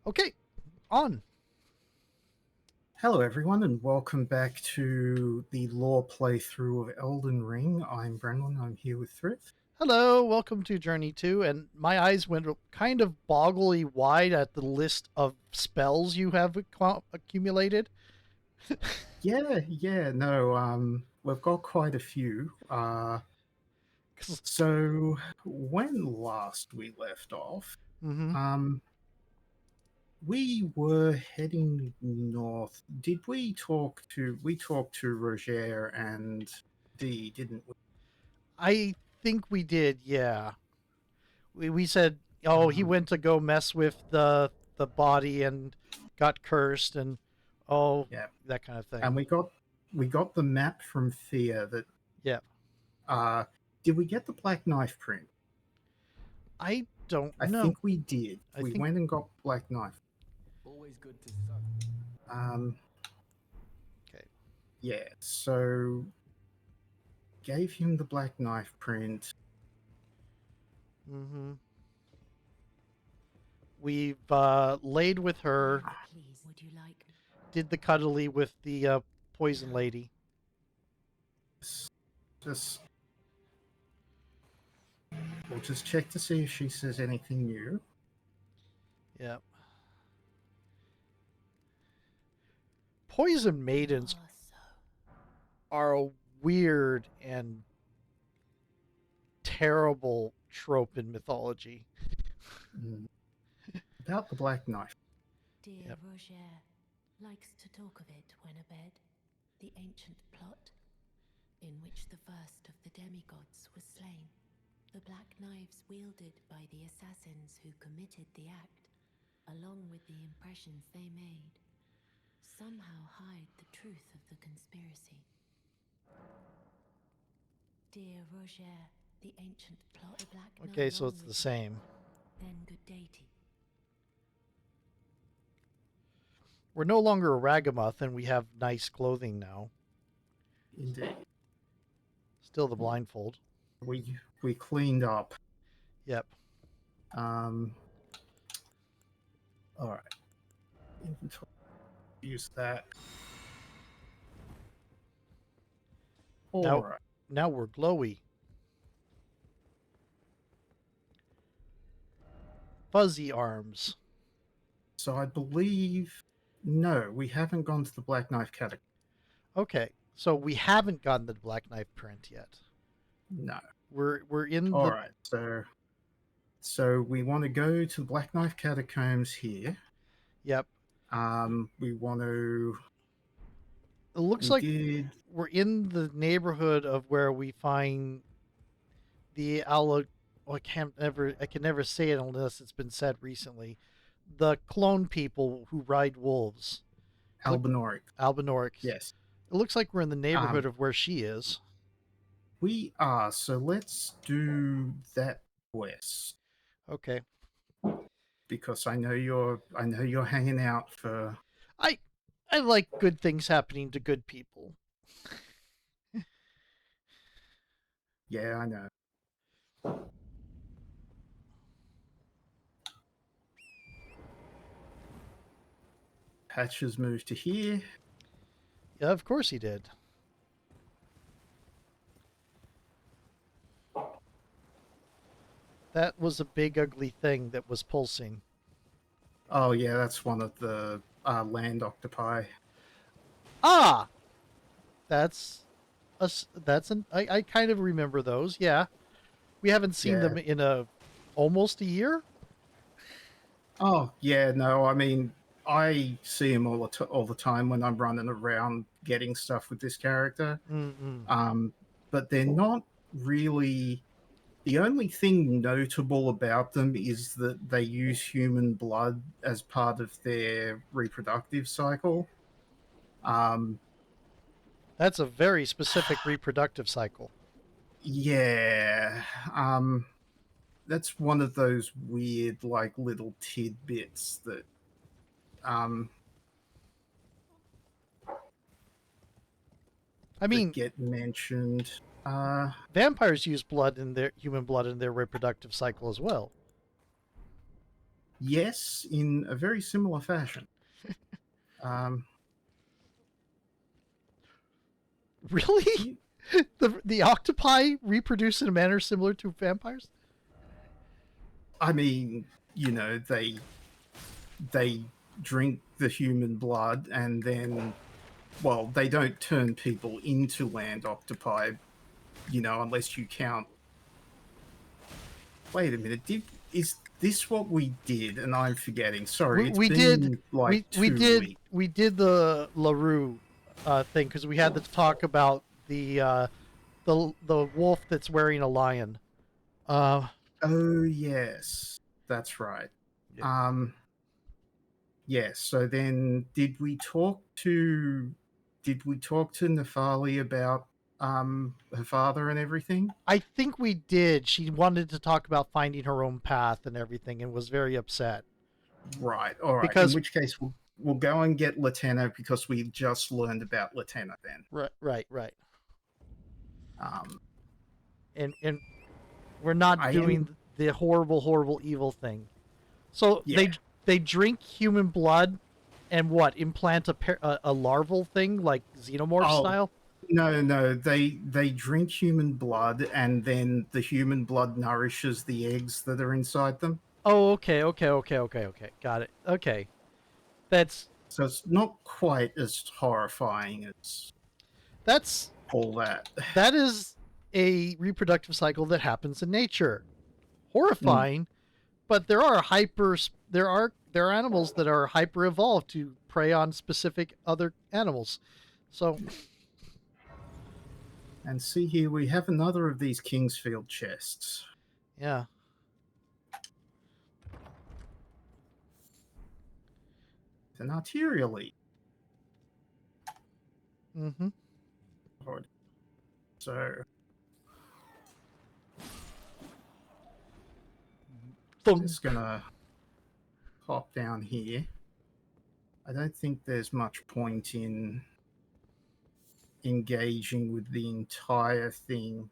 Okay, on. Hello, everyone, and welcome back to the lore playthrough of Elden Ring. I'm Brennan. I'm here with Thryth. Hello, welcome to Journey 2. And my eyes went kind of boggly wide at the list of spells you have accumulated. No, we've got quite a few. So when last we left off, Mm-hmm. um, we were heading north. Did we talk to? We talked to Roger and Dee, didn't we? I think we did, yeah. We said, oh, he Um, went to go mess with the body and got cursed and oh, yeah, that kind of thing. and we got the map from Thea that. Yeah. Uh, did we get the Black Knife print? I don't I know. think we did. I We think went and got Black Knife. Always good to suck. Um, okay. yeah, so gave him the Black Knife print. Mm-hmm. We've laid with her, Please, would you like? did the cuddly with the poison lady. Just we'll just check to see if she says anything new. Yeah. Poison maidens Oh, so are a weird and terrible trope in mythology. Mm. About the Black Knife. dear Yep. Roger likes to talk of it when abed. The ancient plot in which the first of the demigods was slain. The black knives wielded by the assassins who committed the act, along with the impressions they made, somehow hide the truth of the conspiracy. Dear Roger, the ancient plot, the black knife. Okay, so it's the same. Then good deity. We're no longer a ragamuff and we have nice clothing now. Indeed. Still the blindfold. We cleaned up. Yep. All right. Inventory. Use that. All Now right. now we're glowy. Fuzzy arms. So I believe no, we haven't gone to the Black Knife category. Okay. So we haven't gotten the black knife print yet. No. We're in All the right. So we want to go to the Black Knife catacombs here. Yep. We want to. It looks We like did. we're in the neighborhood of where we find the allo. Oh, I can never say it unless it's been said recently. The clone people who ride wolves. Look, Albinoric. Albinorics. Yes. It looks like we're in the neighborhood Um, of where she is. we are. So let's do that quest Okay. because I know you're hanging out for. I I like good things happening to good people. Yeah, I know. Patches moved to here. Yeah, of course he did. That was a big ugly thing that was pulsing. Oh yeah, that's one of the land octopi. Ah, that's that's an I kind of remember those. Yeah, we haven't seen Yeah. them in a almost a year. Oh yeah, no, I mean I see him all the time when I'm running around getting stuff with this character. Mm-mm. But they're not really. The only thing notable about them is that they use human blood as part of their reproductive cycle. Um, That's a very specific reproductive cycle. yeah, um, that's one of those weird, like little tidbits that um, I that mean, get mentioned. vampires use blood in their human blood in their reproductive cycle as well. Yes, in a very similar fashion. Really? The octopi reproduce in a manner similar to vampires? I mean, they drink the human blood and then, well, they don't turn people into land octopi, unless you count. Wait a minute, is this what we did? And I'm forgetting. Sorry, it's We been did like we 2 did weeks. we did the LaRue thing because we had to talk about the wolf that's wearing a lion. Oh yes, that's right. Yeah. Yes. So then, did we talk to Nefali about her father and everything? I think we did. She wanted to talk about finding her own path and everything, and was very upset Right. All right. In because which case, we'll go and get Latena because we just learned about Latena then. right, Um, and we're not I doing am. the horrible evil thing. So Yeah. they drink human blood and what, implant a larval thing like xenomorph Oh style? no. They drink human blood, and then the human blood nourishes the eggs that are inside them. Oh, okay. Got it. Okay. That's So it's not quite as horrifying as that's all that. that is a reproductive cycle that happens in nature. Mm. Horrifying, but there are animals that are hyper evolved to prey on specific other animals. So, And see here, we have another of these Kingsfield chests. yeah. An arterially. Mm-hmm. So Thunk. just gonna pop down here. I don't think there's much point in engaging with the entire thing.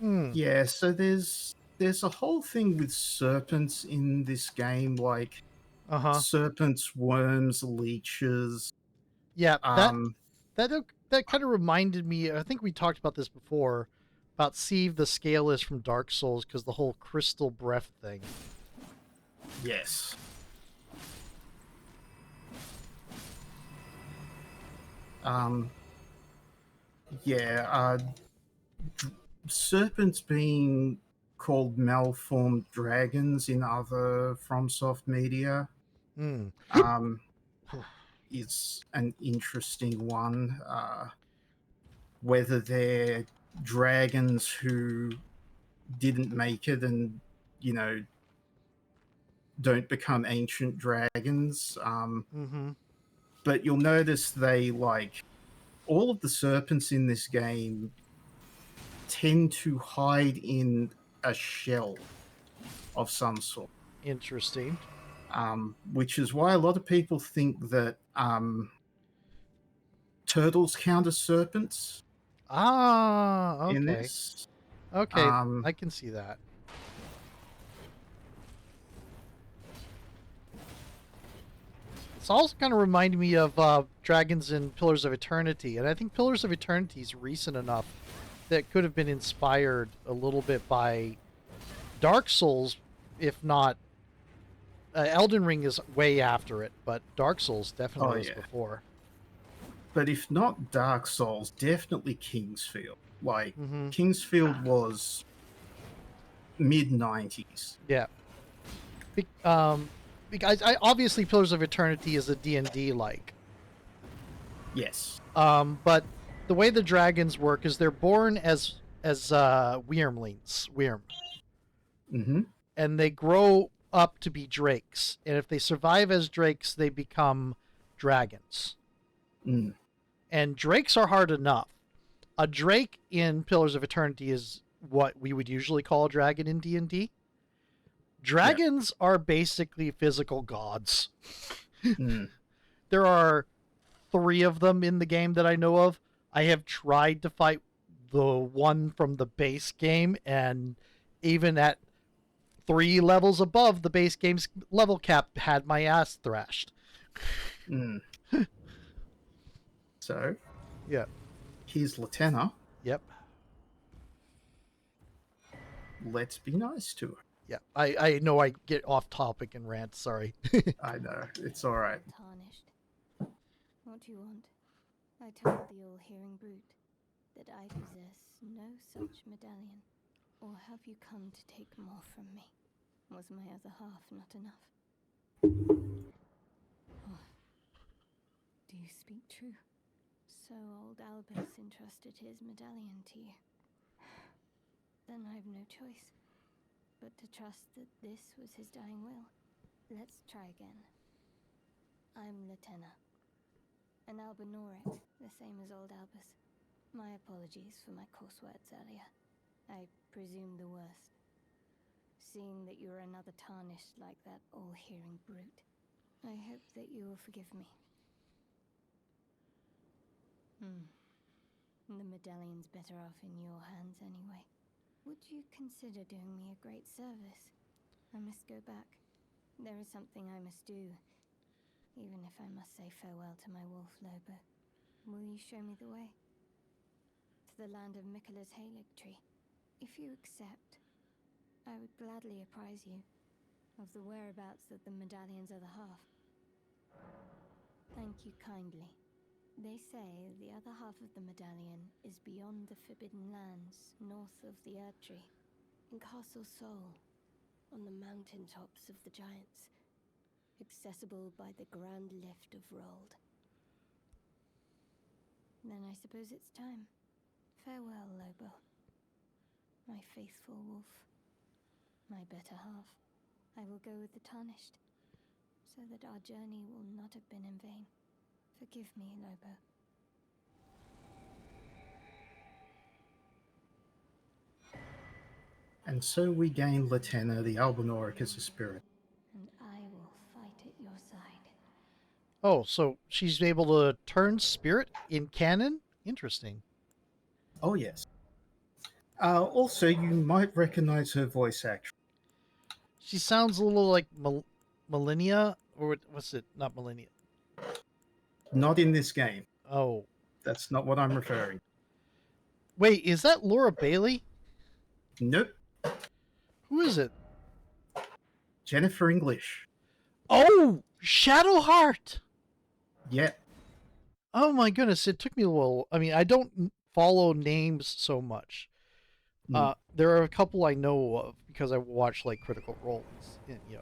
Yeah, so there's a whole thing with serpents in this game, like Uh-huh. serpents, worms, leeches. Yeah, Um, that kind of reminded me, I think we talked about this before, about Sieve the Scaleless from Dark Souls, because the whole crystal breath thing. yes. Yeah, serpents being called malformed dragons in other FromSoft media Hmm. is an interesting one. Whether they're dragons who didn't make it and, don't become ancient dragons. Mm-hmm. But you'll notice they, like, all of the serpents in this game tend to hide in a shell of some sort. Interesting. Which is why a lot of people think that turtles count as serpents Ah, in okay. this. Okay, I can see that. It's also kind of reminding me of Dragons in Pillars of Eternity, and I think Pillars of Eternity is recent enough that it could have been inspired a little bit by Dark Souls, if not. Elden Ring is way after it, but Dark Souls definitely was before. But if not Dark Souls, definitely Kingsfield. Like, Mm-hmm. Kingsfield was mid-90s. Yeah. Because obviously Pillars of Eternity is a D&D like. Yes. But the way the dragons work is they're born as wyrmlings, Mm-hmm. and they grow up to be drakes. And if they survive as drakes, they become dragons. Mm. And drakes are hard enough. A drake in Pillars of Eternity is what we would usually call a dragon in D&D. Dragons are basically physical gods. Mm. There are 3 of them in the game that I know of. I have tried to fight the one from the base game, and even at 3 levels above the base game's level cap, had my ass thrashed. Mm. So Yeah. here's Latenna. Yep. Let's be nice to her. Yeah. I know I get off topic and rant. Sorry. I know, it's all right. Tarnished. What do you want? I told the all-hearing brute that I possess no such medallion. Or have you come to take more from me? Was my other half not enough? Oh. Do you speak true? So old Albus entrusted his medallion to you. Then I've no choice but to trust that this was his dying will. Let's try again. I'm Latenna. An Albinoric, the same as old Albus. My apologies for my coarse words earlier. I presume the worst. Seeing that you're another tarnished like that all-hearing brute, I hope that you will forgive me. The medallion's better off in your hands anyway. Would you consider doing me a great service? I must go back. There is something I must do, even if I must say farewell to my wolf Lobo. Will you show me the way? To the land of Mikkela's Halig tree. If you accept, I would gladly apprise you of the whereabouts of the medallion's other half. Thank you kindly. They say the other half of the medallion is beyond the Forbidden Lands, north of the Erdtree, in Castle Sol, on the mountain tops of the Giants, accessible by the Grand Lift of Rold. Then I suppose it's time. Farewell, Lobo. My faithful wolf. My better half. I will go with the Tarnished, so that our journey will not have been in vain. Forgive me, Lobo. And so we gain Latenna, the Albinoric, as a spirit. And I will fight at your side. Oh, so she's able to turn spirit in canon? Interesting. Oh, yes. Also, you might recognize her voice actress. She sounds a little like Millennia, or what's it? Not Millennia. Not in this game. Oh, That's not what I'm referring. wait, is that Laura Bailey? Nope. Who is it? Jennifer English. Oh, Shadowheart. Yeah. Oh my goodness, it took me a little. I mean, I don't follow names so much. There are a couple I know of because I watch like Critical Roles, but yeah.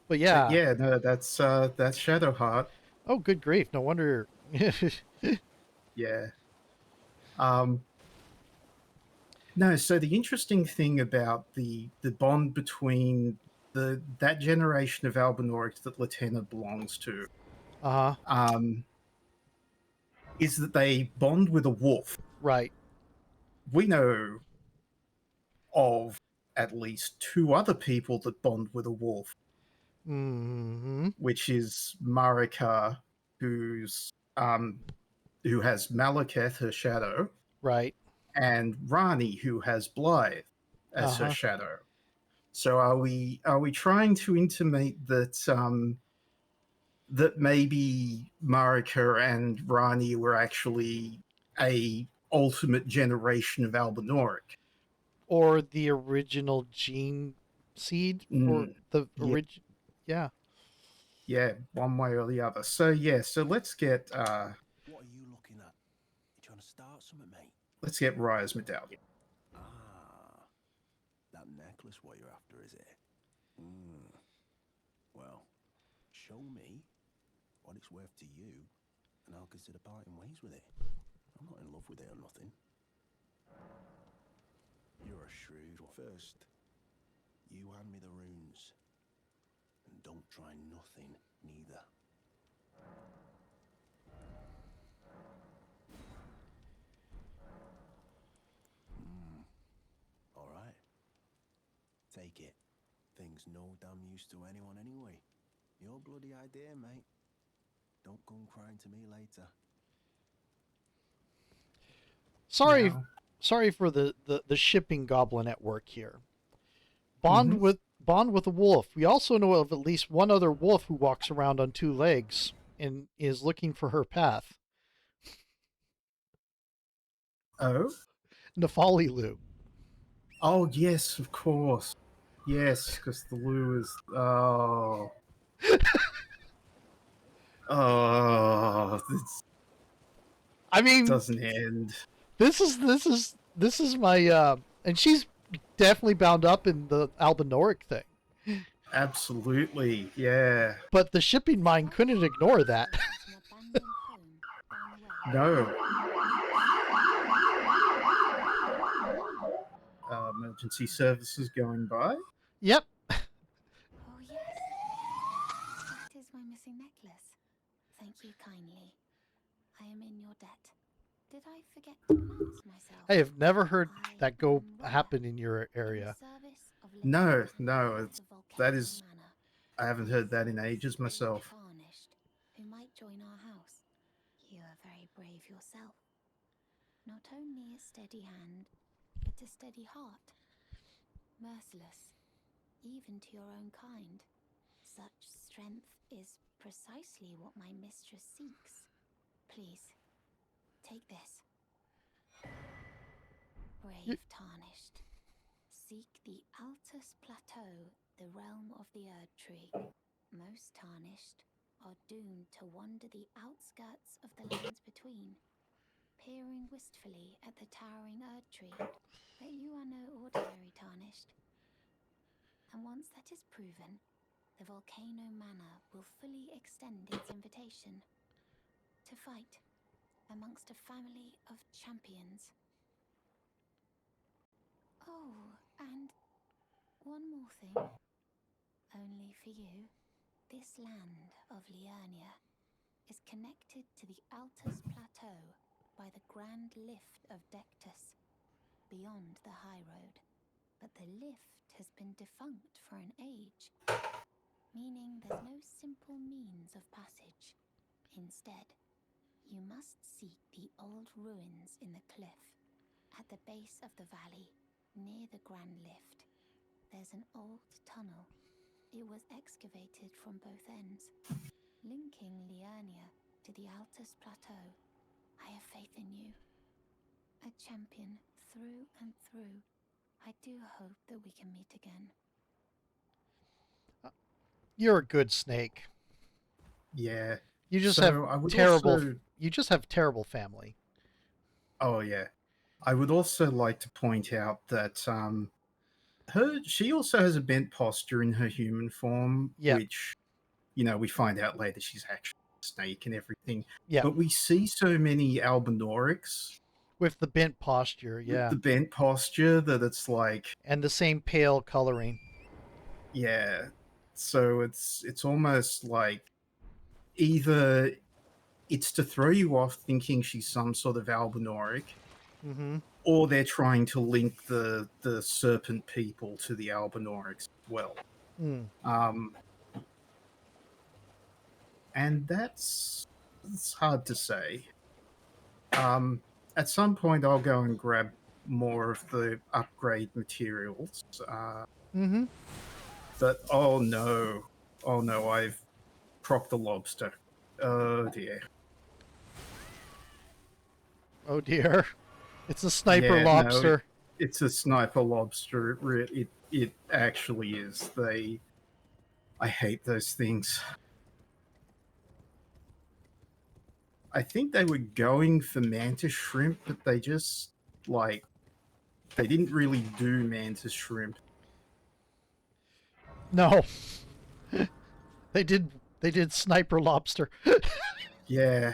But yeah, no, that's Shadowheart. Oh, good grief! No wonder. Yeah. No, so the interesting thing about the bond between that generation of Albinorics that Latenna belongs to, is that they bond with a wolf. Right. We know of at least 2 other people that bond with a wolf, which is Marika, who has Malekith, her shadow, Right. and Rani, who has Blythe as her shadow. So are we trying to intimate that that maybe Marika and Rani were actually a ultimate generation of Albinoric? Or the original gene seed for the origin. Yeah. Yeah, one way or the other. So yeah, so let's get What are you looking at? You trying to start something, mate? let's get Raya's medallion. Ah, that necklace what you're after, is it? Well, show me what it's worth to you, and I'll consider parting ways with it. I'm not in love with it or nothing. You're a shrewd one. First, you hand me the runes, and don't try nothing, neither. All right. Take it. Thing's no damn use to anyone anyway. Your bloody idea, mate. crying to me later. Sorry, Now, sorry for the shipping goblin at work here. Mhm. Bond with a wolf. We also know of at least one other wolf who walks around on two legs and is looking for her path. oh, Nefalilu. oh yes, of course, yes, because the Lou is this I mean, doesn't end. this is my and she's definitely bound up in the Albinoric thing. Absolutely, yeah. But the shipping mine couldn't ignore that. An abandoned home down the way. No. Emergency services going by. Yep. Oh, yes. That is my missing necklace. Thank you kindly. I am in your debt. Did I forget to announce myself? I have never heard I that go am Rhea, happen in your in the area. service of No, Lady no, of it's the that Volcano is. Manor. I haven't heard that in ages myself. Tarnished, who might join our house. You are very brave yourself. Not only a steady hand, but a steady heart. Merciless, even to your own kind. Such strength is precisely what my mistress seeks. Please, take this. Brave Tarnished. Seek the Altus Plateau, the realm of the Erd Tree. Most Tarnished are doomed to wander the outskirts of the lands between, peering wistfully at the towering Erd Tree. But you are no ordinary Tarnished. And once that is proven, the Volcano Manor will fully extend its invitation to fight amongst a family of champions. Oh, and one more thing. Only for you, this land of Liurnia is connected to the Altus Plateau by the Grand Lift of Dectus, beyond the high road. But the lift has been defunct for an age, meaning there's no simple means of passage. Instead, you must seek the old ruins in the cliff. At the base of the valley, near the Grand Lift, there's an old tunnel. It was excavated from both ends, linking Liurnia to the Altus Plateau. I have faith in you. A champion through and through. I do hope that we can meet again. You're a good snake. Yeah. You just So have I would terrible. also. You just have terrible family. Oh yeah. I would also like to point out that she also has a bent posture in her human form, Yep. which we find out later she's actually a snake and everything. Yeah. But we see so many Albinorics With the bent posture, with yeah. the bent posture that it's like, And the same pale coloring. yeah. So it's almost like either it's to throw you off thinking she's some sort of Albinoric, Mm-hmm. or they're trying to link the serpent people to the Albinorics as well. Mm. And it's hard to say. At some point, I'll go and grab more of the upgrade materials. Mm-hmm. But oh no, I've propped a lobster. Oh dear. Oh dear. It's a sniper Yeah, lobster. No, it's a sniper lobster. It actually is. I hate those things. I think they were going for mantis shrimp, but they just they didn't really do mantis shrimp. No. They did sniper lobster. Yeah,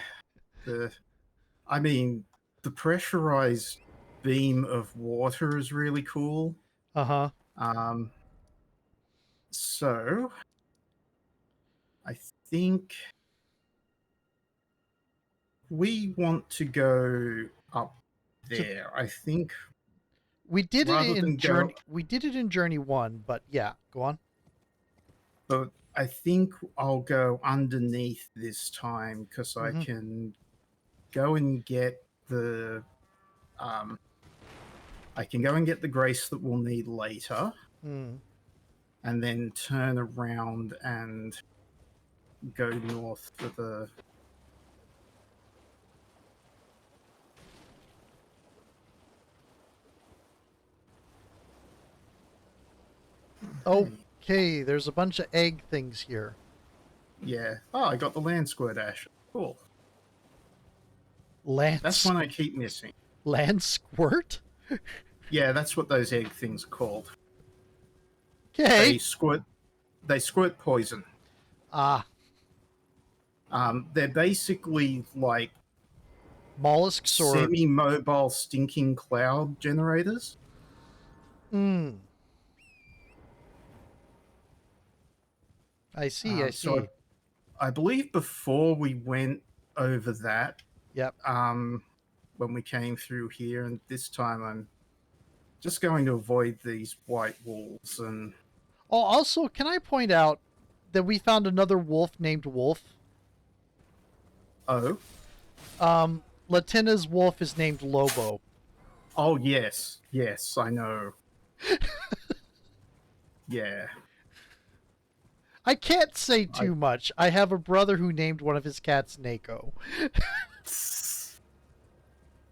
I mean, the pressurized beam of water is really cool. Uh-huh. So I think we want to go up there. I think We did rather it than in go, Journey 1, but yeah, go on. but I think I'll go underneath this time because I Mhm. can go and get the I can go and get the grace that we'll need later, Mm. and then turn around and go north for the. Hey, Okay, there's a bunch of egg things here. yeah. Oh, I got the land squirt ash. Cool. Land, That's one I keep missing. land squirt? Yeah, that's what those egg things are called. They Okay. squirt. They squirt poison. Ah, They're basically like mollusks or... semi-mobile stinking cloud generators. Mm. I see, I So see. I believe before we went over that, Yep. when we came through here, and this time I'm just going to avoid these white walls. And Oh, also, can I point out that we found another wolf named Wolf? oh, Latina's wolf is named Lobo. oh yes, yes, I know. Yeah, I can't say I. too much. I have a brother who named one of his cats Nako.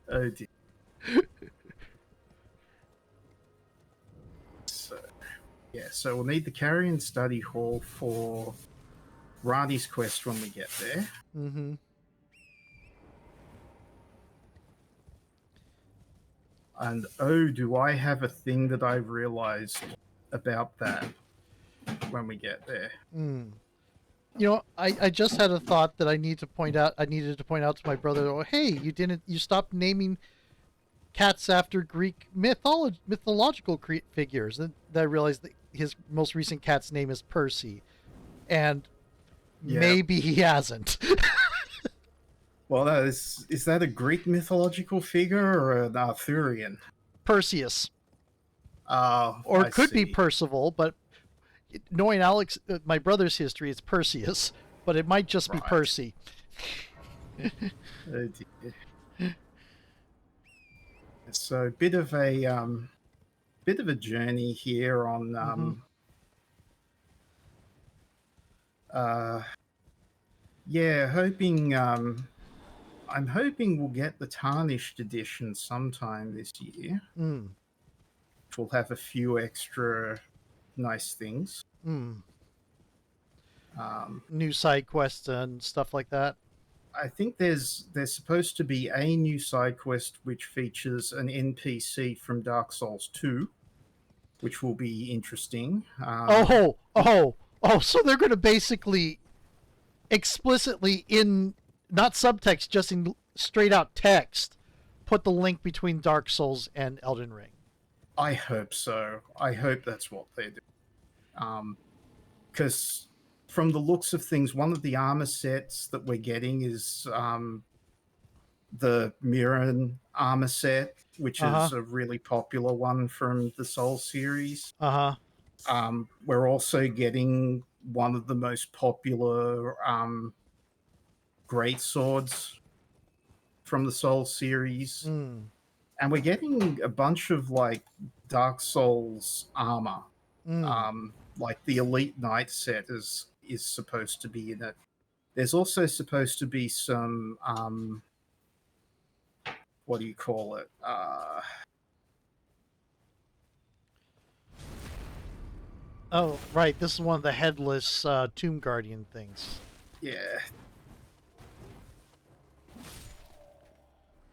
Oh dear. So, yeah, so we'll need the carrion study hall for Radi's quest when we get there. Mm-hmm. And oh, do I have a thing that I realized about that when we get there? Mm. You know, I just had a thought that I needed to point out to my brother, oh, hey, you stopped naming cats after Greek mythological figures. And then I realized that his most recent cat's name is Percy. And Yeah. maybe he hasn't. Well, is that a Greek mythological figure or an Arthurian? Perseus. Or Or it could be Percival, but knowing Alex, my brother's history, it's Perseus. But it might just be Right. Percy. Oh dear. So bit of a journey here on yeah, hoping I'm hoping we'll get the tarnished edition sometime this year. Mm. Which will have a few extra nice things. Mm. Um, New side quests and stuff like that. I think there's supposed to be a new side quest which features an NPC from Dark Souls 2, which will be interesting. So they're going to basically explicitly in not subtext, just in straight out text, put the link between Dark Souls and Elden Ring. I hope so. I hope that's what they do. Because from the looks of things, one of the armor sets that we're getting is the Mirren armor set, which is a really popular one from the Soul series. We're also getting one of the most popular great swords from the Soul series. Mm. And we're getting a bunch of like Dark Souls armor. Like the Elite Knight set is supposed to be in it. There's also supposed to be some what do you call it? Oh, right. This is one of the headless Tomb Guardian things. Yeah.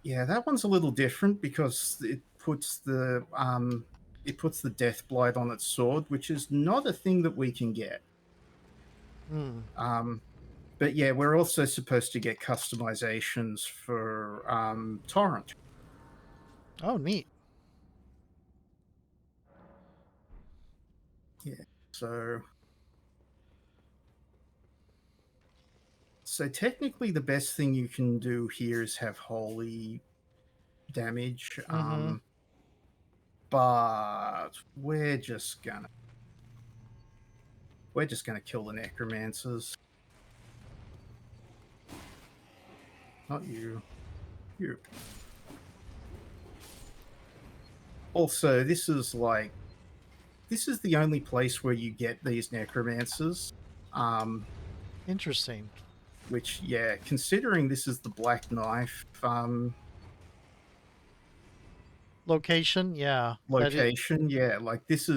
Yeah, that one's a little different because it puts the death blight on its sword, which is not a thing that we can get. But yeah, we're also supposed to get customizations for Torrent. Oh, neat. Yeah. So technically, the best thing you can do here is have holy damage. But we're just gonna. We're just going to kill the necromancers. Not you. You. Also, this is the only place where you get these necromancers. Interesting. Which, yeah, considering this is the Black Knife Location, yeah. location, yeah, like this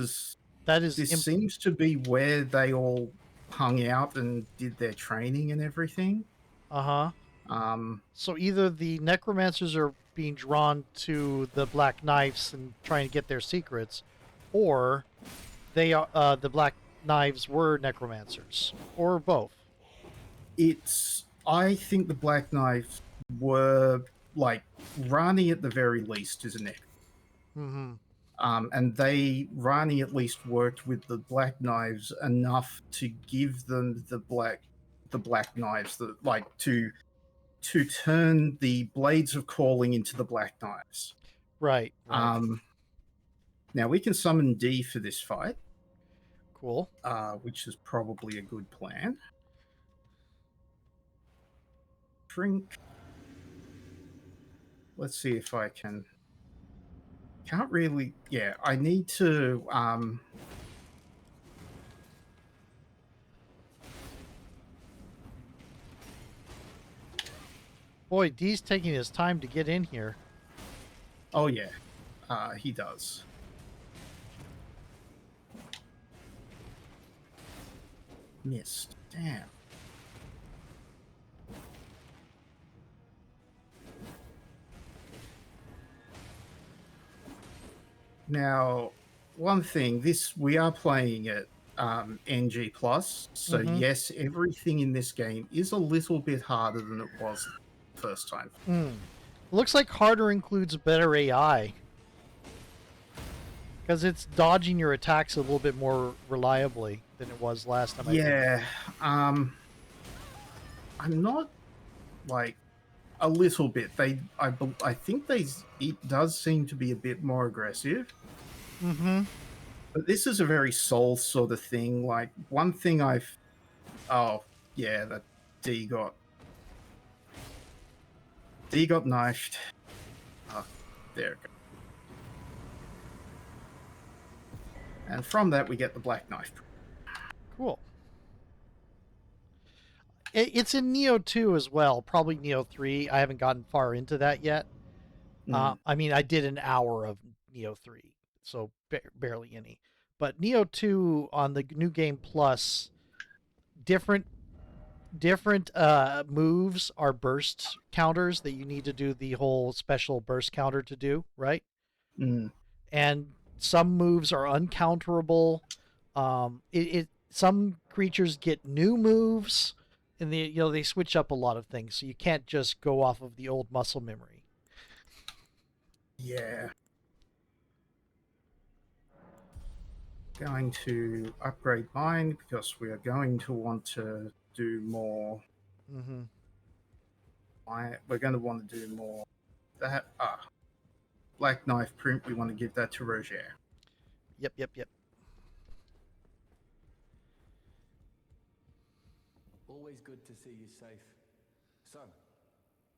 seems to be where they all hung out and did their training and everything. Uh-huh. Um, So either the necromancers are being drawn to the Black Knives and trying to get their secrets, or they are the Black Knives were necromancers, or both. I think the Black Knives were like Rani at the very least is a necromancer. Mm-hmm. And Rani at least worked with the Black Knives enough to give them the Black Knives that to turn the Blades of Calling into the Black Knives. Right. Now we can summon D for this fight. Cool. Which is probably a good plan. Drink. Let's see if I can. Can't really. Yeah, I need to. Boy, D's taking his time to get in here. Oh yeah, he does. Missed. Damn. Now, one thing, we are playing at NG Plus, so yes, everything in this game is a little bit harder than it was the first time. Looks like harder includes better AI. Because it's dodging your attacks a little bit more reliably than it was last time. Yeah, I'm not like a little bit. I think it does seem to be a bit more aggressive. But this is a very soul sort of thing. Like one thing that D got knifed. Oh, there it goes. And from that we get the Black Knife. Cool. It's in Neo 2 as well, probably Neo 3. I haven't gotten far into that yet. I mean, I did an hour of Neo 3, so barely any. But Neo 2 on the New Game Plus, different moves are burst counters that you need to do the whole special burst counter to do, right? And some moves are uncounterable. Some creatures get new moves, and they switch up a lot of things, so you can't just go off of the old muscle memory. Yeah. Going to upgrade mine because we are going to want to do more. We're going to want to do more. Black Knife print. We want to give that to Roger. Yep. Always good to see you safe. So,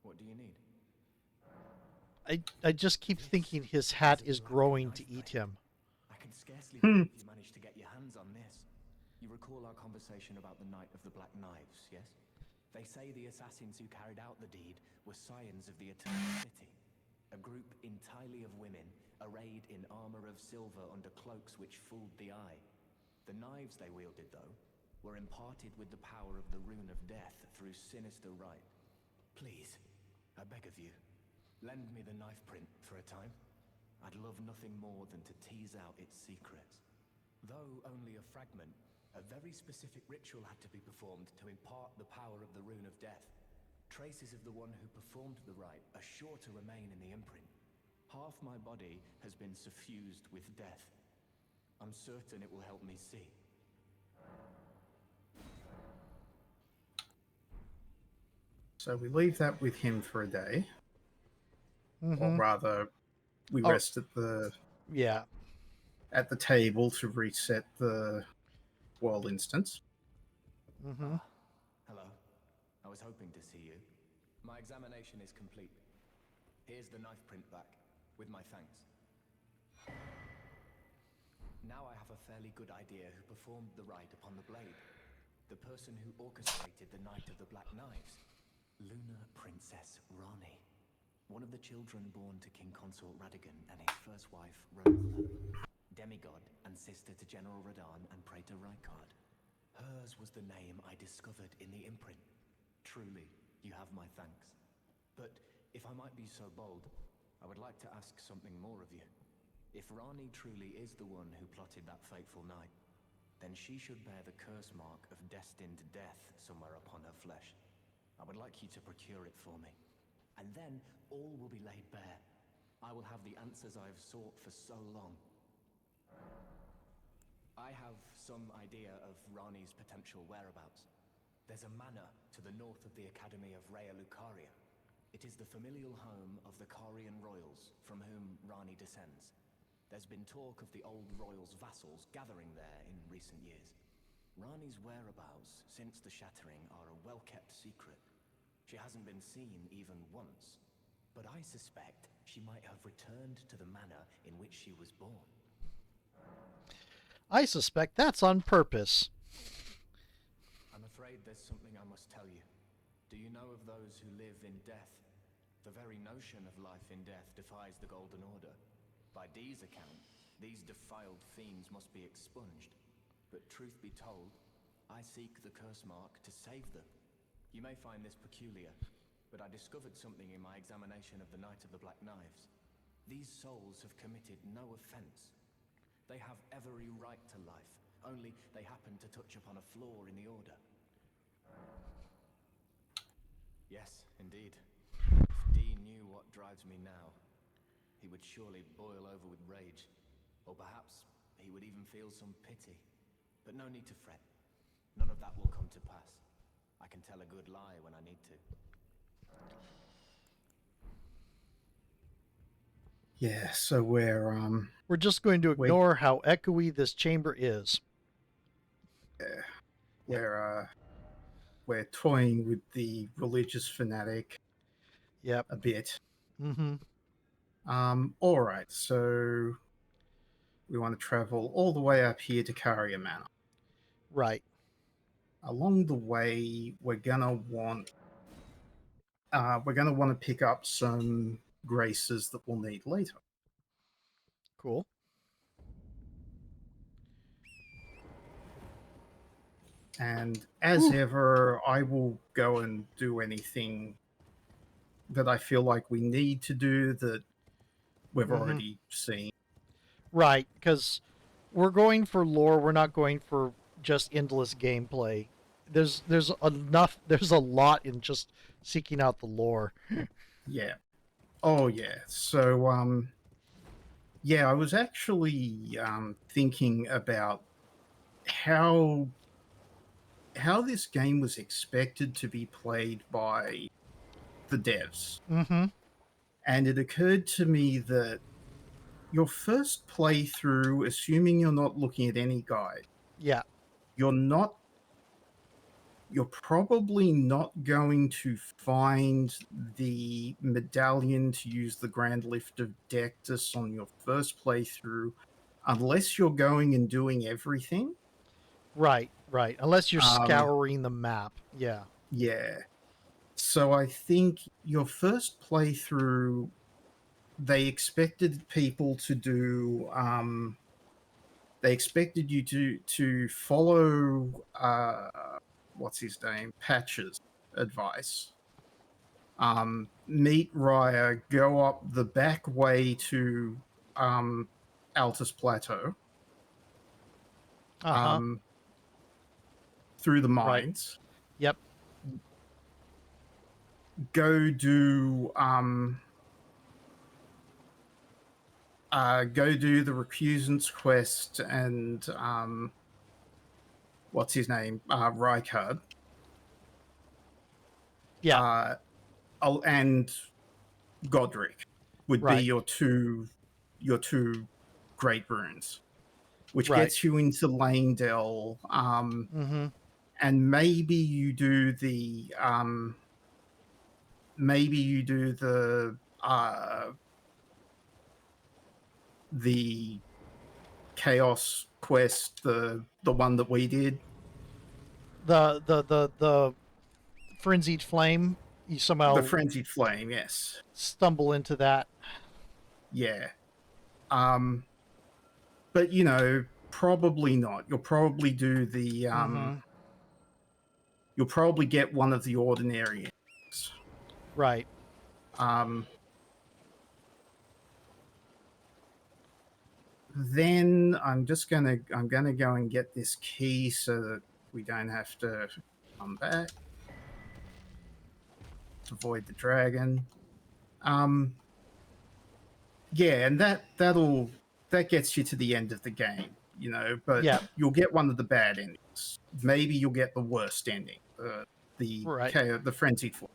what do you need? I just keep thinking his hat is growing to eat him. I can scarcely believe you managed to get your hands on this. You recall our conversation about the Night of the Black Knives, yes? They say the assassins who carried out the deed were scions of the Eternal City, a group entirely of women arrayed in armor of silver under cloaks which fooled the eye. The knives they wielded, though, were imparted with the power of the Rune of Death through sinister rite. Please, I beg of you, lend me the knife print for a time. I'd love nothing more than to tease out its secrets. Though only a fragment, a very specific ritual had to be performed to impart the power of the Rune of Death. Traces of the one who performed the rite are sure to remain in the imprint. Half my body has been suffused with death. I'm certain it will help me see. So we leave that with him for a day. Or rather, we rest at the at the table to reset the world instance. Mm-hmm. Hello. I was hoping to see you. My examination is complete. Here's the knife print back, with my thanks. Now I have a fairly good idea who performed the rite upon the blade. The person who orchestrated the Night of the Black Knives. Lunar Princess Rani. One of the children born to King Consort Radigan and his first wife, Romola. Demigod and sister to General Radahn and Praetor Rykard. Hers was the name I discovered in the imprint. Truly, you have my thanks. But if I might be so bold, I would like to ask something more of you. If Rani truly is the one who plotted that fateful night, then she should bear the curse mark of destined death somewhere upon her flesh. I would like you to procure it for me. And then all will be laid bare. I will have the answers I have sought for so long. I have some idea of Rani's potential whereabouts. There's a manor to the north of the Academy of Rea Lucaria. It is the familial home of the Carian royals, from whom Rani descends. There's been talk of the old royals' vassals gathering there in recent years. Rani's whereabouts since the shattering are a well-kept secret. She hasn't been seen even once, but I suspect she might have returned to the manor in which she was born. I suspect that's on purpose. I'm afraid there's something I must tell you. Do you know of those who live in death? The very notion of life in death defies the Golden Order. By Dee's account, these defiled fiends must be expunged. But truth be told, I seek the curse mark to save them. You may find this peculiar, but I discovered something in my examination of the Night of the Black Knives. These souls have committed no offense. They have every right to life, only they happen to touch upon a flaw in the Order. Yes, indeed. If Dee knew what drives me now, he would surely boil over with rage. Or perhaps he would even feel some pity. But no need to fret. None of that will come to pass. I can tell a good lie when I need to. Yeah, so We're just going to ignore how echoey this chamber is. we're toying with the religious fanatic Yep. a bit. Mm-hmm. All right, so we want to travel all the way up here to Caria Manor. Right. Along the way, we're gonna want to pick up some graces that we'll need later. Cool. And as ever, I will go and do anything that I feel like we need to do that we've already seen. Right, because we're going for lore. We're not going for just endless gameplay. There's a lot in just seeking out the lore. Yeah. Oh yeah. So yeah, I was actually thinking about how this game was expected to be played by the devs. Mm-hmm. And it occurred to me that your first playthrough, assuming you're not looking at any guide, Yeah. you're probably not going to find the medallion to use the Grand Lift of Dectus on your first playthrough unless you're going and doing everything. Right. Unless you're scouring the map. Yeah. Yeah. So I think your first playthrough, they expected people to do they expected you to follow what's his name, Patch's advice. Meet Raya, go up the back way to Altus Plateau. Uh-huh. Through the mines. Right. Yep. Go do the recusants quest and what's his name, Rykard. Yeah. And Godric would be your two great runes. which Right. gets you into Langdell. Mm-hmm. And maybe you do the the chaos quest, the one that we did. The frenzied flame. You The somehow frenzied flame, yes. stumble into that. Yeah. But probably not. You'll probably do the Mm-hmm. you'll probably get one of the ordinary endings. Right. Then I'm gonna go and get this key so that we don't have to come back. Avoid the dragon. Yeah, and that gets you to the end of the game, but Yeah. you'll get one of the bad endings. Maybe you'll get the worst ending, Right. the frenzied flame.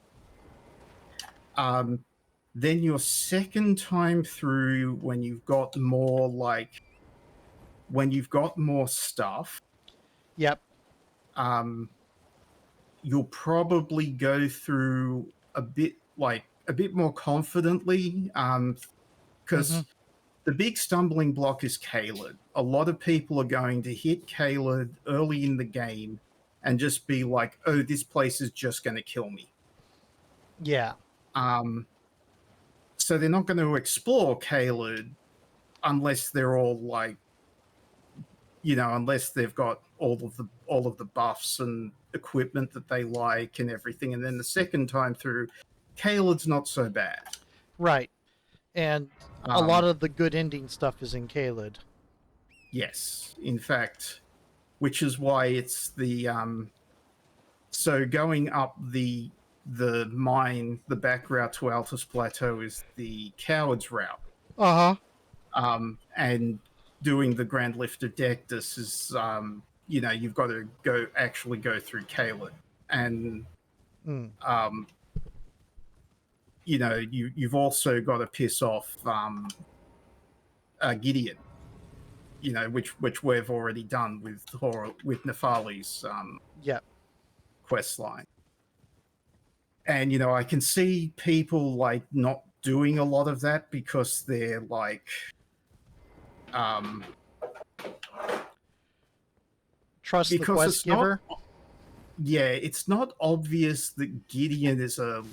Then your second time through, when you've got more stuff, Yep. you'll probably go through a bit more confidently, because the big stumbling block is Caelid. A lot of people are going to hit Caelid early in the game and just be like, "Oh, this place is just going to kill me." Yeah. So they're not going to explore Caelid unless they're all unless they've got all of the buffs and equipment that they like and everything. And then the second time through, Caelid's not so bad. Right. And a lot of the good ending stuff is in Caelid. Yes, in fact, which is why it's the so going up the mine, the back route to Altus Plateau is the coward's route. And doing the Grand Lift of Dectus is you've got to go through Caelid, and you've also got to piss off Gideon, which we've already done with Nefali's quest line. And I can see people not doing a lot of that because they're trust the quest giver. It's not obvious that Gideon is that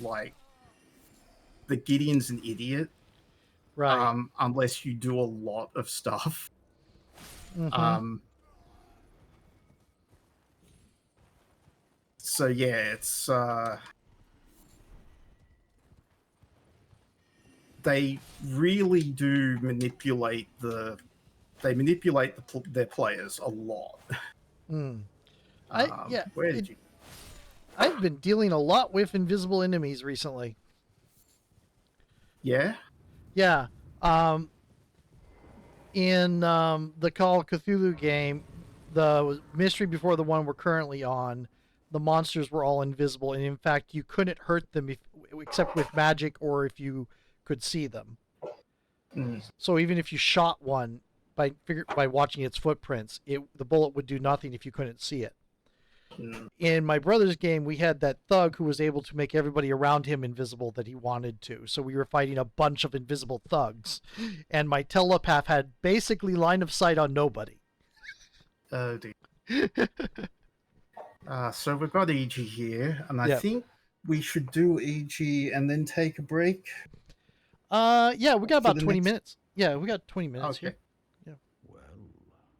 Gideon's an idiot, right? Unless you do a lot of stuff. So yeah, it's they really do manipulate their players a lot. Where did you? I've been dealing a lot with invisible enemies recently. Yeah. Yeah. In the Call of Cthulhu game, the mystery before the one we're currently on, the monsters were all invisible, and in fact, you couldn't hurt them except with magic or if you could see them. So even if you shot one by watching its footprints, the bullet would do nothing if you couldn't see it. In my brother's game, we had that thug who was able to make everybody around him invisible that he wanted to. So we were fighting a bunch of invisible thugs. And my telepath had basically line of sight on nobody. Oh, dear. So we've got EG here, and I think we should do EG and then take a break. Yeah, we got about 20 minutes. Yeah, we got 20 minutes here. Yeah.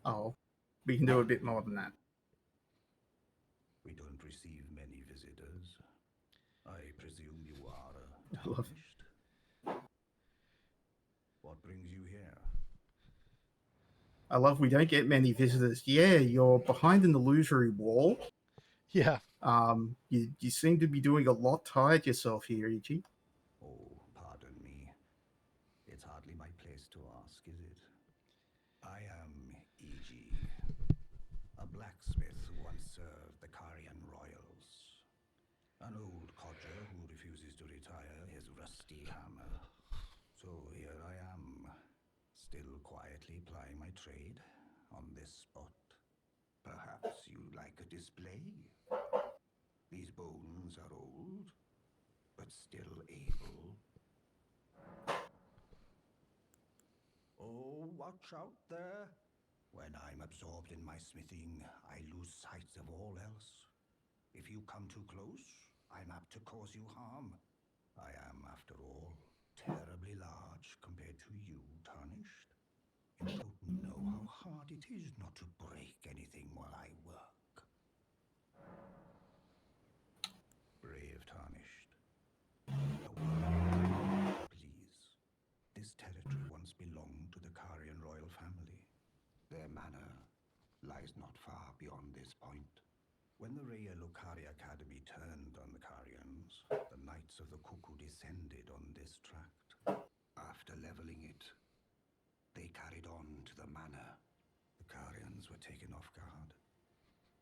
Well, we can do a bit more than that. We don't receive many visitors. I presume you are I love What brings you here? I love we don't get many visitors. Yeah, you're behind an illusory wall. Yeah. You seem to be doing a lot to hide yourself here, EG. Oh, pardon me. It's hardly my place to ask, is it? I am E.G., a blacksmith who once served the Carian royals. An old codger who refuses to retire his rusty hammer. So here I am, still quietly plying my trade, on this spot. Perhaps you'd like a display? These bones are old, but still able. Oh, watch out there. When I'm absorbed in my smithing, I lose sight of all else. If you come too close, I'm apt to cause you harm. I am, after all, terribly large compared to you, Tarnished. You don't know how hard it is not to break anything while I work. Brave Tarnished. A word, please. This territory once belonged to the Karian royal family. Their manor lies not far beyond this point. When the Raya Lokari Academy turned on the Karians, the Knights of the Cuckoo descended on this tract. After leveling it, they carried on to the manor. The Karians were taken off guard,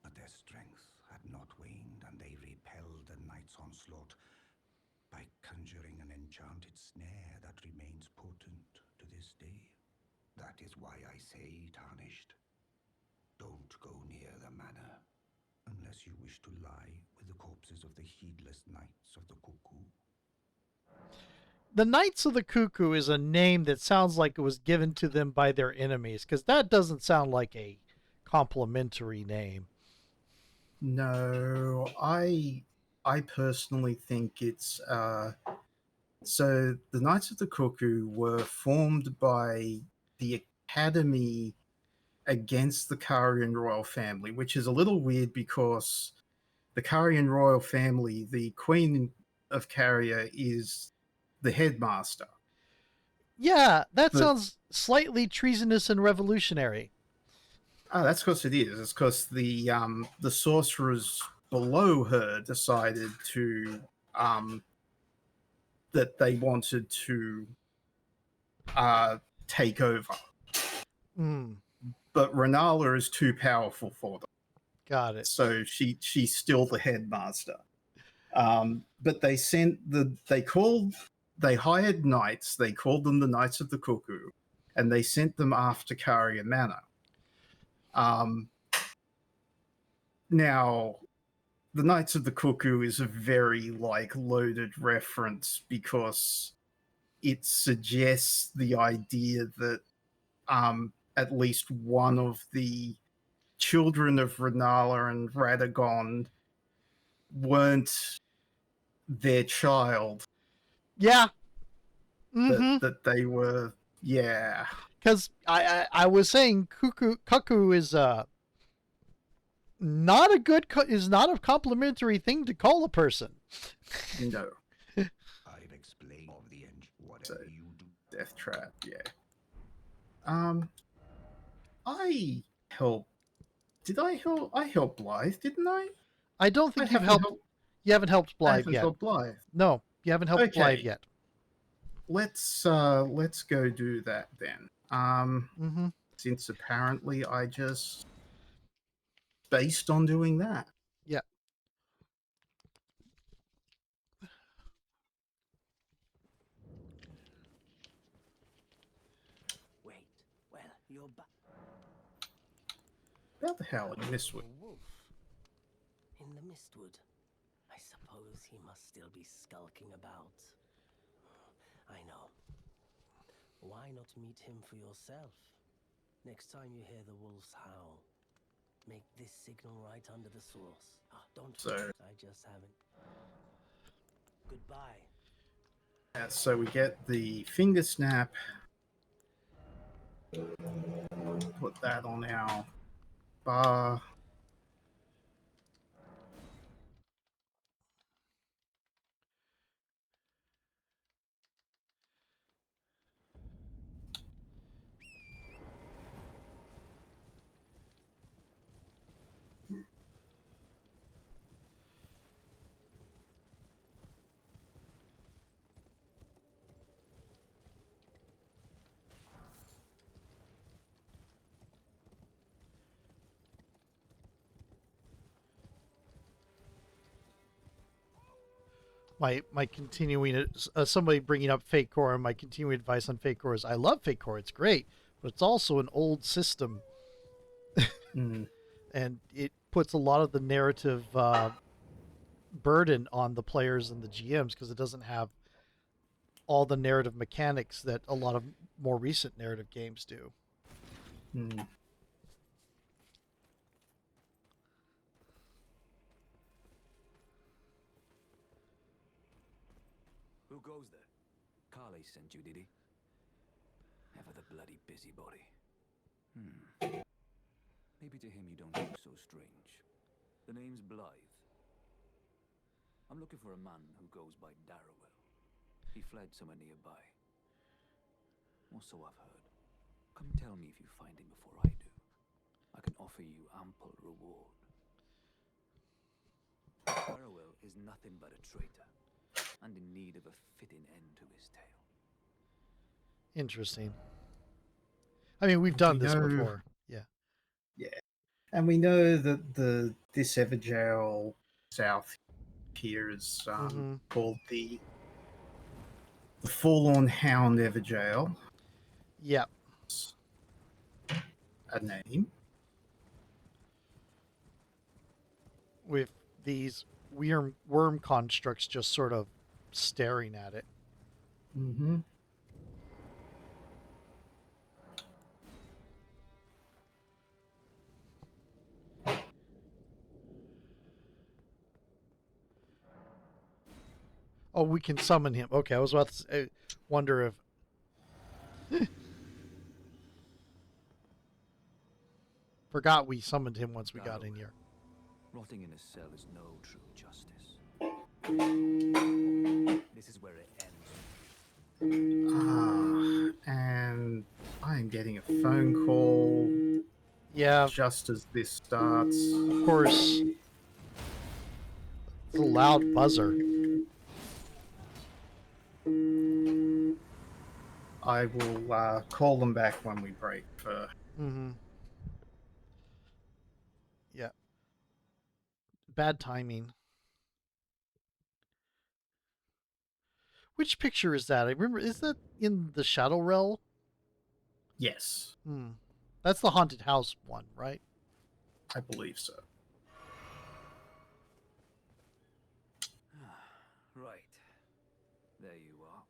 but their strength had not waned, and they repelled the Knight's onslaught by conjuring an enchanted snare that remains potent to this day. That is why I say, Tarnished, don't go near the manor, unless you wish to lie with the corpses of the heedless Knights of the Cuckoo. The Knights of the Cuckoo is a name that sounds like it was given to them by their enemies, because that doesn't sound like a complimentary name. No, I personally think it's so the Knights of the Cuckoo were formed by the Academy against the Karian royal family, which is a little weird because the Karian royal family, the Queen of Caria is the headmaster. Yeah, that But sounds slightly treasonous and revolutionary. that's because it is. It's because the sorcerers below her decided to that they wanted to take over. Mm, But Renala is too powerful for them, got it. so she's still the headmaster. But they hired knights. They called them the Knights of the Cuckoo, and they sent them after Caria Manor. Now, the Knights of the Cuckoo is a very loaded reference because it suggests the idea that at least one of the children of Renala and Radagon weren't their child. Yeah. Mm-hmm. That they were, yeah. Because I was saying cuckoo is not a good is not a complimentary thing to call a person. No. I've explained of the engine. Whatever you do. Death trap, yeah. I helped. Did I help? I helped Blythe, didn't I? I don't think you've helped. You haven't helped I Blythe haven't yet. helped Blythe. No, you haven't helped Blythe yet. Let's go do that then. Mm-hmm. Since apparently I just based on doing that. Yeah. Wait, well, you're back. About the hell in Mistwood. A wolf. In the Mistwood. I suppose he must still be skulking about. I know. Why not meet him for yourself? Next time you hear the wolves howl, make this signal right under the source. Don't So I just haven't. Goodbye. Yeah, so we get the finger snap. Put that on our bar. My continuing somebody bringing up Fate Core, and my continuing advice on Fate Core is I love Fate Core. It's great, but it's also an old system. Mm. and it puts a lot of the narrative burden on the players and the GMs because it doesn't have all the narrative mechanics that a lot of more recent narrative games do. Mm. Who goes there? Carly sent you, did he? Ever the bloody busybody. Maybe to him you don't look so strange. The name's Blythe. I'm looking for a man who goes by Darrowell. He fled somewhere nearby. Or so I've heard. Come tell me if you find him before I do. I can offer you ample reward. Darrowell is nothing but a traitor, and in need of a fitting end to his tale. Interesting. I mean, we've done this before. Yeah. Yeah. And we know that this Everjail south here is called the Forlorn Hound Everjail. Yep. A name. With these worm constructs just sort of staring at it. Mm-hmm. Oh, we can summon him. Okay, I was about to wonder if... Forgot we summoned him once we got in here. Rotting in a cell is no true justice. This is where it ends. And I'm getting a phone call. Yeah. Just as this starts. Of course. It's a loud buzzer. I will call them back when we break for... Mm-hmm. Yeah. Bad timing. Which picture is that? I remember, is that in the Shadow Realm? Yes. That's the haunted house one, right? I believe so. Right. There you are.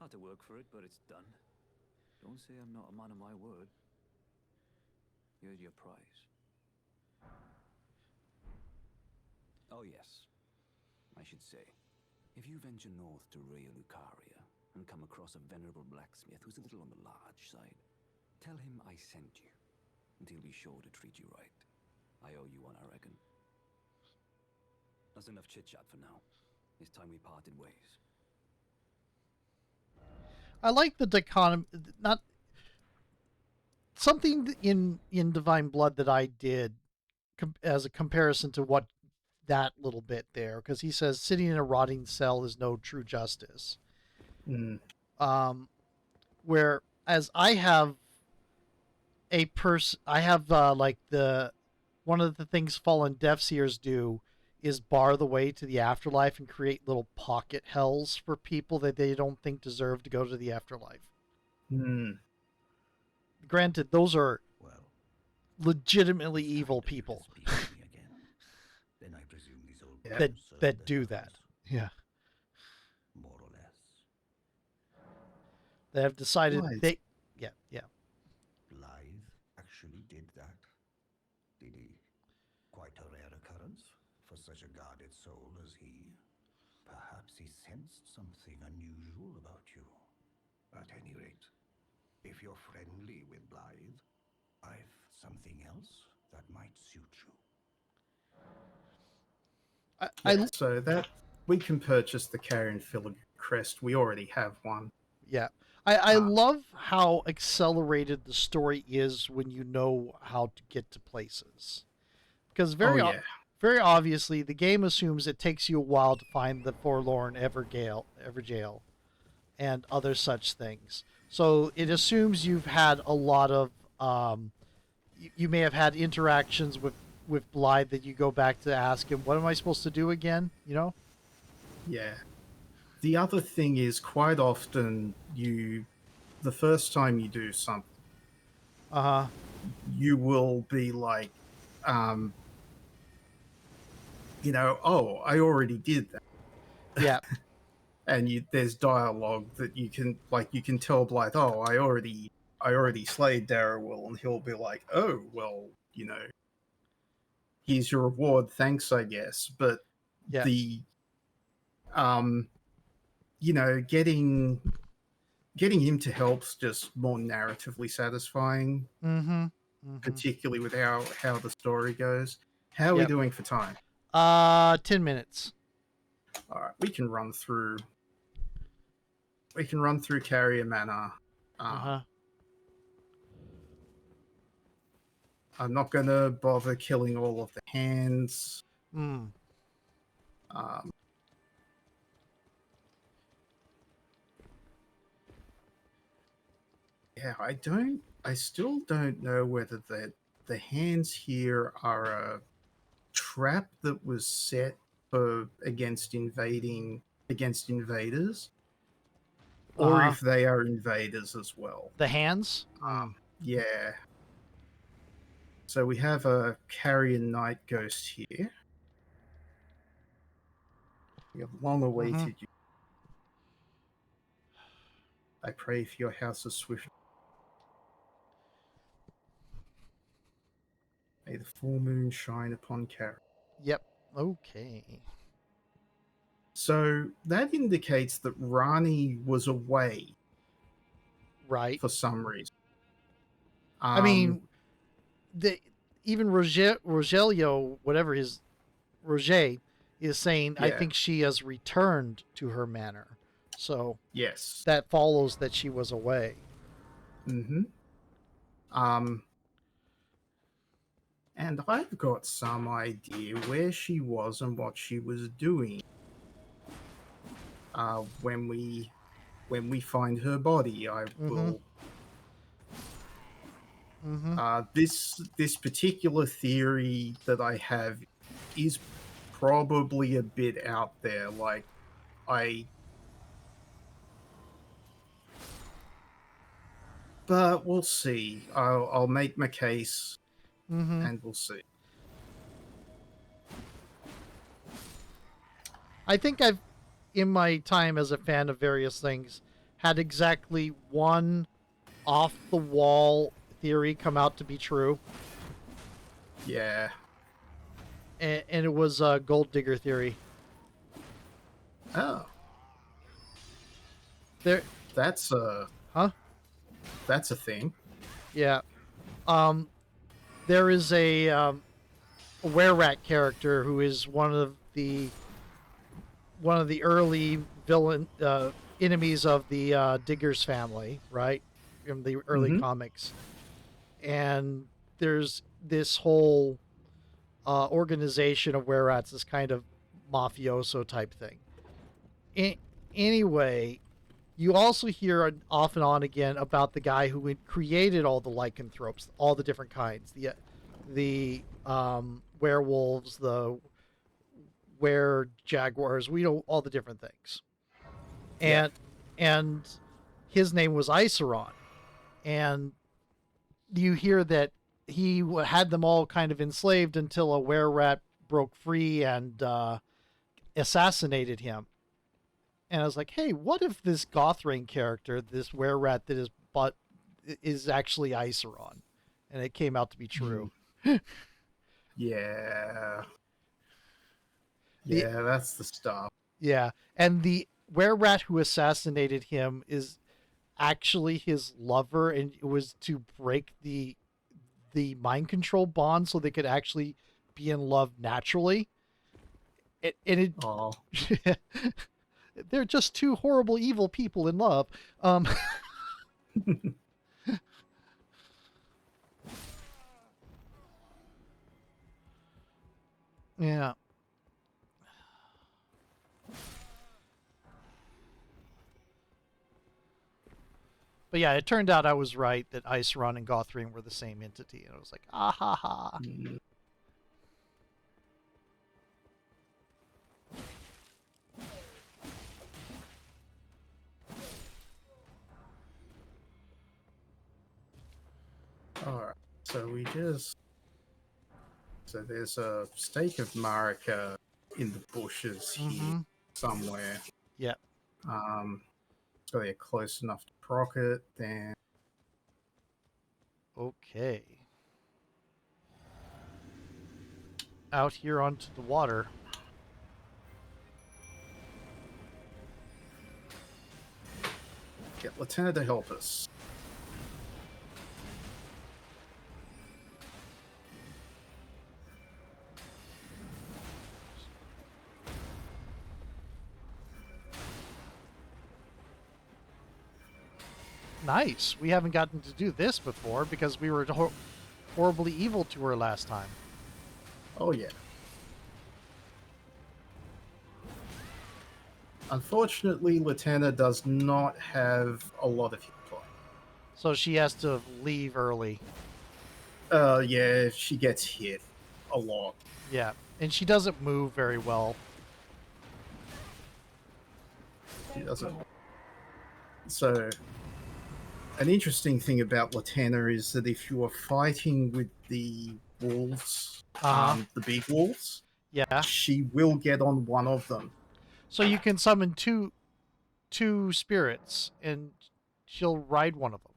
Had to work for it, but it's done. Don't say I'm not a man of my word. Here's your prize. Oh yes, I should say, if you venture north to Rea Lucaria and come across a venerable blacksmith who's a little on the large side, tell him I sent you, and he'll be sure to treat you right. I owe you one, I reckon. That's enough chit-chat for now. It's time we parted ways. I like the dichotomy. Not something in Divine Blood that I did as a comparison to what that little bit there, because he says sitting in a rotting cell is no true justice. Whereas I have like one of the things fallen deaf seers do is bar the way to the afterlife and create little pocket hells for people that they don't think deserve to go to the afterlife. Granted, those are legitimately evil people then I presume these old that do that. Yeah. More or less. They have decided Blythe. Yeah. Blythe actually did that. Did he? Quite a rare occurrence for such a guarded soul as he. Perhaps he sensed something unusual about you. At any rate, if you're friendly with Blythe, I've something else that might suit you. So that we can purchase the Carrion Filigree crest. We already have one. Yeah. I love how accelerated the story is when you know how to get to places. Because very obviously, the game assumes it takes you a while to find the Forlorn Everjail, and other such things. So it assumes you've had a lot of... you may have had interactions with Blythe that you go back to ask him, what am I supposed to do again? You know? Yeah. The other thing is, quite often the first time you do something, you will be like, oh, I already did that. Yeah. And there's dialogue that you can tell Blythe, oh, I already slayed Darrowwill, and he'll be like, oh, well, here's your reward, thanks, I guess. But Yeah. the getting him to help's just more narratively satisfying, Mm-hmm. Mm-hmm. particularly with how the story goes. How are we Yep. doing for time? 10 minutes. All right, we can run through Carrier Manor. Uh-huh. I'm not going to bother killing all of the hands. Mm. Yeah, I still don't know whether the hands here are a trap that was set against invaders, or Uh-huh. if they are invaders as well. The hands? Yeah. So we have a Carrion Night Ghost here. We have long awaited you. I pray for your house of swift. May the full moon shine upon Carrion. Yep. Okay. So that indicates that Rani was away Right. for some reason. I mean, even Rogelio, whatever his Roger, is saying, I Yeah. think she has returned to her manor. So Yes. that follows that she was away. Mm-hmm. And I've got some idea where she was and what she was doing. When we find her body, I will. Mm-hmm. This particular theory that I have is probably a bit out there. Like, but we'll see. I'll make my case, Mm-hmm. and we'll see. I think I've, in my time as a fan of various things, had exactly one off the wall theory come out to be true. Yeah. And it was a gold digger theory. Oh. There. That's a. Huh? That's a thing. Yeah. There is a were-rat character who is one of the early villain enemies of the Diggers family, right? From the early comics. And there's this whole organization of were-rats, this kind of mafioso type thing. Anyway, you also hear off and on again about the guy who created all the lycanthropes, all the different kinds, the werewolves, the were jaguars, we know all the different things. And his name was Iceron. And you hear that he had them all kind of enslaved until a were-rat broke free and assassinated him. And I was like, hey, what if this Gothrain character, this were-rat that is actually Iceron? And it came out to be true. Yeah. Yeah, that's the stuff. Yeah. And the were-rat who assassinated him is actually his lover, and it was to break the mind control bond so they could actually be in love naturally. Oh. They're just two horrible, evil people in love. Yeah. But yeah, it turned out I was right that Iceron and Gothrain were the same entity, and I was like, ah ha ha. All right. So we just... So there's a stake of Marika in the bushes here somewhere. Yep. So they're close enough to proc it, then... Okay. Out here onto the water. Get Lieutenant to help us. Nice. We haven't gotten to do this before because we were horribly evil to her last time. Oh, yeah. Unfortunately, Lieutenant does not have a lot of hit points. So she has to leave early. Yeah, she gets hit a lot. Yeah. And she doesn't move very well. She doesn't. So, an interesting thing about Latana is that if you are fighting with the wolves, the big wolves, Yeah. she will get on one of them. So you can summon two spirits and she'll ride one of them.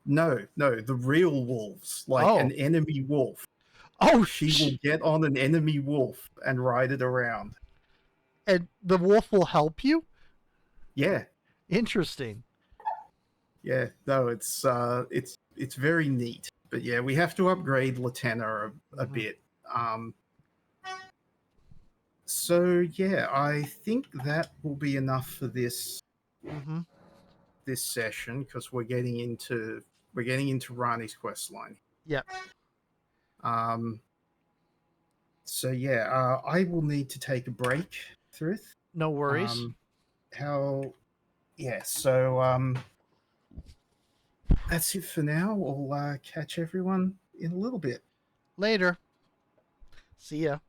No, the real wolves, like an enemy wolf. Oh, she will get on an enemy wolf and ride it around. And the wolf will help you? Yeah. Interesting. Yeah, no, it's very neat. But yeah, we have to upgrade Latana a bit. So yeah, I think that will be enough for this this session because we're getting into Rani's quest line. Yep. So yeah, I will need to take a break, Thrith. No worries. So that's it for now. I'll catch everyone in a little bit. Later. See ya.